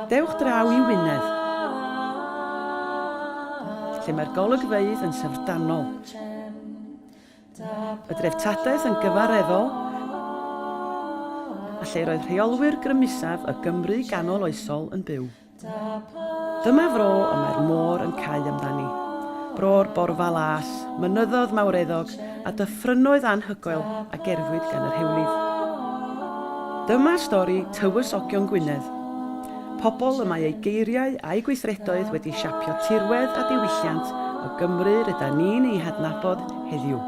Dewch draw i Wynedd, lle mae'r golygfeydd yn syfrdanol. Y dreftadaeth yn gyfareddol, a lle roedd rheolwyr grymusaf y Gymru ganol oesol yn byw. Dyma fro y mae'r môr yn cau amdani. Bro'r borfa las, mynyddodd mawreddog a dyffrynnoedd anhygoel a gerfwyd gan yr hewlydd. Dyma stori Tywysogion Gwynedd. Pobl y mae ei geiriau a'i gweithredoedd wedi siapio tirwedd a diwylliant o Gymru rydyn ni'n ei hadnabod heddiw.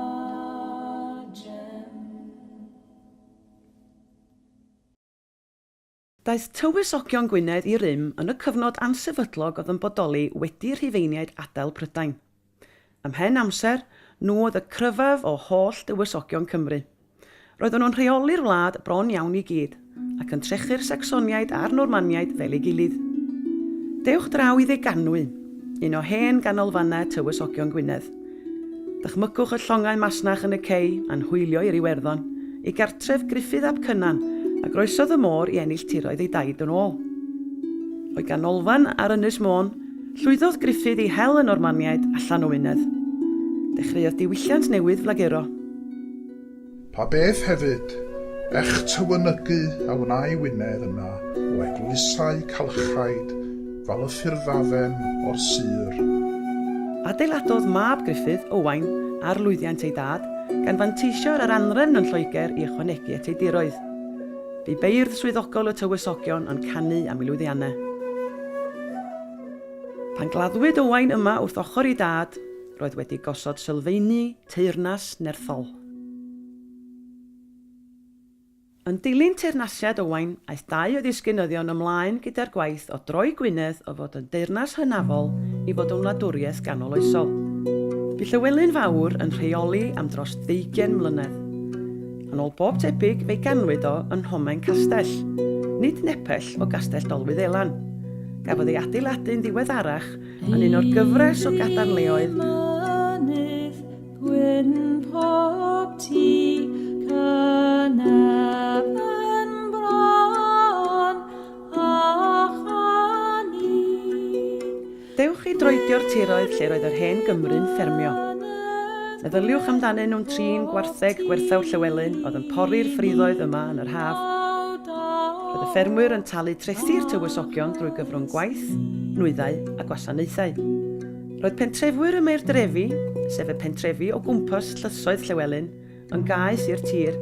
Daeth Tywysogion Gwynedd i rym yn y cyfnod ansefydlog oedd yn bodoli wedi Rhufeiniaid adael Prydain. Ymhen amser, nhw oedd y cryfaf o holl dywysogion Cymru. Roedden nhw'n rheoli'r wlad bron iawn i gyd, ac yn trechu'r Sacsoniaid a'r Normaniaid fel ei gilydd. Dewch draw i ddeganwy, un o hen ganolfannau Tywysogion Gwynedd. Dychmygwch y llongau masnach yn y cei a'n hwylio i'r Iwerddon, i gartref Gruffydd ap Cynan, a groesodd y môr i ennill tiroedd ei daid yn ôl. O'i ganolfan ar Ynys Môn, llwyddodd Gruffydd i hel y Normaniaid allan o Wynedd. Dechreuodd diwylliant newydd flaguro. Pa beth hefyd, tywynygu a wnau Wynedd yna o eglwysau calchaid fel y ffurfafen o'r sir. Adeiladodd mab Gruffydd, Owain, a'r lwyddiant ei dad, gan fanteisio ar anrefn yn Lloegr i ychwanegu at ei diroedd. Bu beirdd swyddogol y Tywysogion yn canu am ei lwyddiannau. Pan gladdwyd Owain yma wrth ochr ei dad, roedd wedi gosod sylfaeni teyrnas nerthol. Yn dilyn teyrnasiad Owain, aeth 2 o ddisgynyddion ymlaen gyda'r gwaith o droi Gwynedd o fod yn deyrnas hynafol i fod yn wladwriaeth ganol oesol. Bu Llywelyn Fawr yn rheoli am dros 20 mlynedd. Yn ôl bob tebyg fe ganwyd o yn Homen Castell, nid nepell o Gastell Dolwydd Elan. Gafodd ei adeiladu'n ddiweddarach yn un o'r gyfres o gadarnleoedd Dewch i droedio'r tiroedd lle roedd yr hen Gymru'n ffermio. Meddyliwch amdanyn nhw'n trin gwartheg gwerthawr Llywelyn oedd yn pori'r ffriddoedd yma yn yr haf. Roedd y ffermwyr yn talu trethi'r Tywysogion drwy gyfrwng gwaith, nwyddau a gwasanaethau. Roedd pentrefwyr y Meir Drefi, sef y pentrefi o gwmpas llysoedd Llywelyn, yn gaeth i'r tir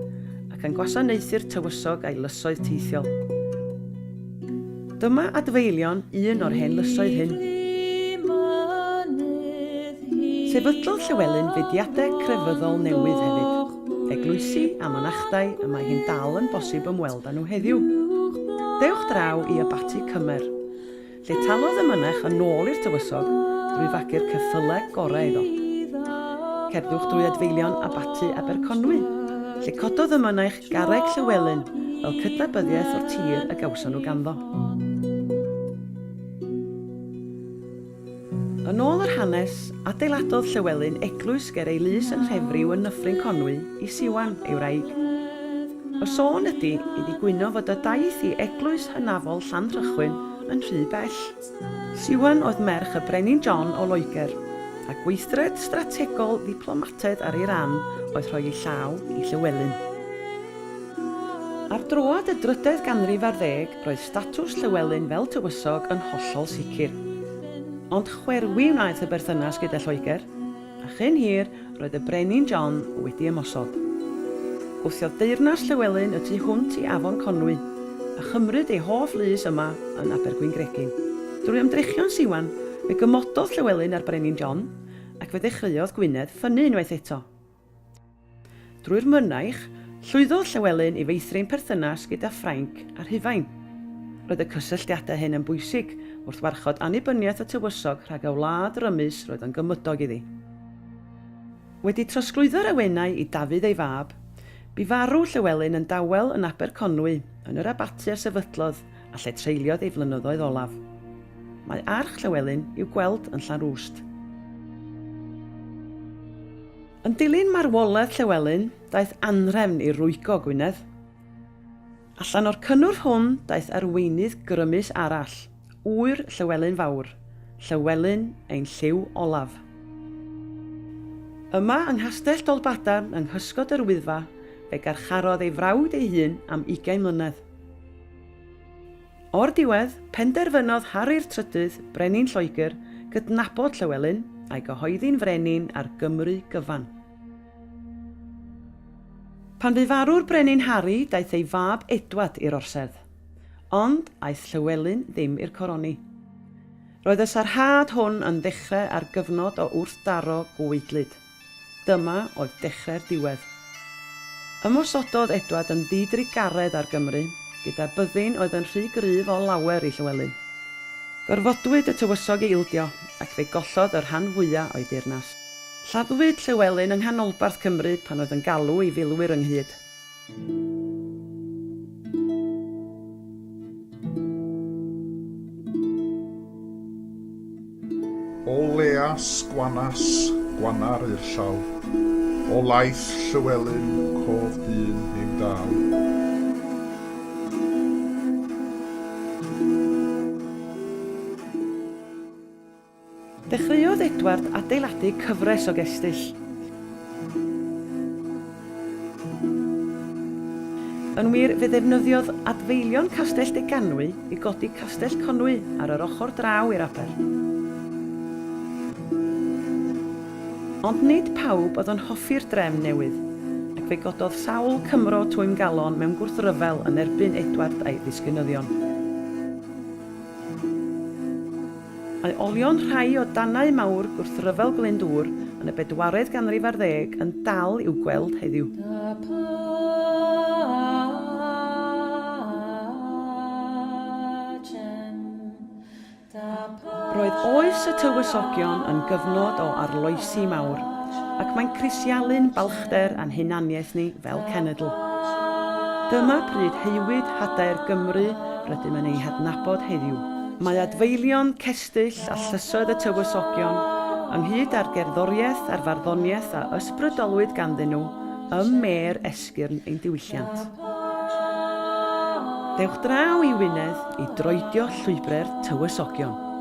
ac yn gwasanaethu'r tywysog a'i lysoedd teithiol. Dyma adfeilion un o'r hen lysoedd hyn. Sefydlodd Llywelyn fudiadau crefyddol newydd hefyd. Eglwysi a mynachdau y mae hi'n dal yn bosib ymweld â nhw heddiw. Dewch draw i Abati Cymer, lle talodd y mynach yn ôl i'r tywysog drwy fagu'r ceffylau gorau iddo. Cerdwch drwy adfeilion Abati Aberconwy, lle cododd y mynach garreg Llywelyn fel cydnabyddiaeth o'r tir y gawson nhw ganddo. Yn ôl yr hanes, adeiladodd Llywelyn eglwys ger ei lys yn Rhefryw yn Nyffryn Conwy i Siwan ei wraig. Y sôn ydy i ddigwyno fod y daith i eglwys hynafol Llandrychwyn yn rhy bell. Siwan oedd merch y Brenin John o Loegr, a gweithred strategol ddiplomataidd ar ei ran oedd rhoi ei llaw i Llywelyn. Ar droad y 3edd ganrif ar 10, roedd statws Llywelyn fel tywysog yn hollol sicr. Ond chwerwi wnaeth y berthynas gyda Lloegr, a chyn hir roedd y Brenin John wedi ymosod. Gwthiodd deyrnas Llywelyn y tu hwnt i Afon Conwy, a chymryd ei hoff lys yma yn Abergwyngregyn. Drwy ymdrechion Siwan, fe gymododd Llywelyn ar Brenin John, ac fe ddechreuodd Gwynedd ffynnu unwaith eto. Drwy'r mynaich, llwyddodd Llywelyn i feithrin perthynas gyda Ffrainc a Rhufain. Roedd y cysylltiadau hyn yn bwysig wrth warchod annibyniaeth y tywysog rhag y wlad rymus roedd yn gymydog iddi. Wedi trosglwyddo'r awenau i Dafydd ei fab, bu farw Llywelyn yn dawel yn Aberconwy yn yr Abati a sefydlodd a lle treuliodd ei flynyddoedd olaf. Mae arch Llywelyn i'w gweld yn Llanrwst. Yn dilyn marwolaeth Llywelyn, daeth anrefn i rwygo Gwynedd. Allan o'r cynnwrf hwn daeth arweinydd grymus arall, ŵyr Llywelyn Fawr, Llywelyn ein lliw olaf. Yma yng Nghastell Dolbadarn yng Nghysgod yr Wyddfa, fe garcharodd ei frawd ei hun am 20 mlynedd. O'r diwedd, penderfynodd Harri'r Trydydd, Brenin Lloegr, gydnabod Llywelyn a'i gyhoeddi'n frenin ar Gymru gyfan. Pan fu farw'r Brenin Harri, daeth ei fab Edward i'r orsedd, ond aeth Llywelyn ddim i'r coroni. Roedd y sarhad hwn yn dechrau ar gyfnod o wrthdaro gweidlyd. Dyma oedd dechrau'r diwedd. Ymosododd Edward yn ddidrigaredd ar Gymru, gyda byddin oedd yn rhy gryf o lawer i Llywelyn. Gorfodwyd y tywysog i ildio, ac fe gollodd yr rhan fwyaf o'i deyrnas. Lladdwyd Llywelyn yng nghanolbarth Cymru pan oedd yn galw i filwyr ynghyd. O leas gwanas, gwanar i'r llaw, o laeth Llywelyn, cof dyn i'w daw. Dechreuodd Edward adeiladu cyfres o gestyll. Yn wir, fe ddefnyddiodd adfeilion Castell Deganwy i godi Castell Chonwy ar yr ochr draw i'r aber. Ond nid pawb oedd yn hoffi'r drefn newydd, ac fe gododd sawl Cymro twym galon mewn gwrthryfel yn erbyn Edward a'i ddisgynyddion. Mae olion rhai o danau mawr gwrthryfel Glyndŵr yn y 4edd ganrif ar 10 yn dal i'w gweld heddiw. Roedd oes y Tywysogion yn gyfnod o arloesi mawr, ac mae'n crisialu'n balchder a'n hunaniaeth ni fel cenedl. Dyma pryd heiwyd hadair Gymru rydym yn ei hadnabod heddiw. Mae adfeilion, cestyll a llysoedd y Tywysogion, ynghyd â'r gerddoriaeth a'r farddoniaeth a ysbrydolwyd ganddyn nhw, ym mer esgyrn ein diwylliant. Dewch draw i Wynedd i droedio llwybre'r Tywysogion.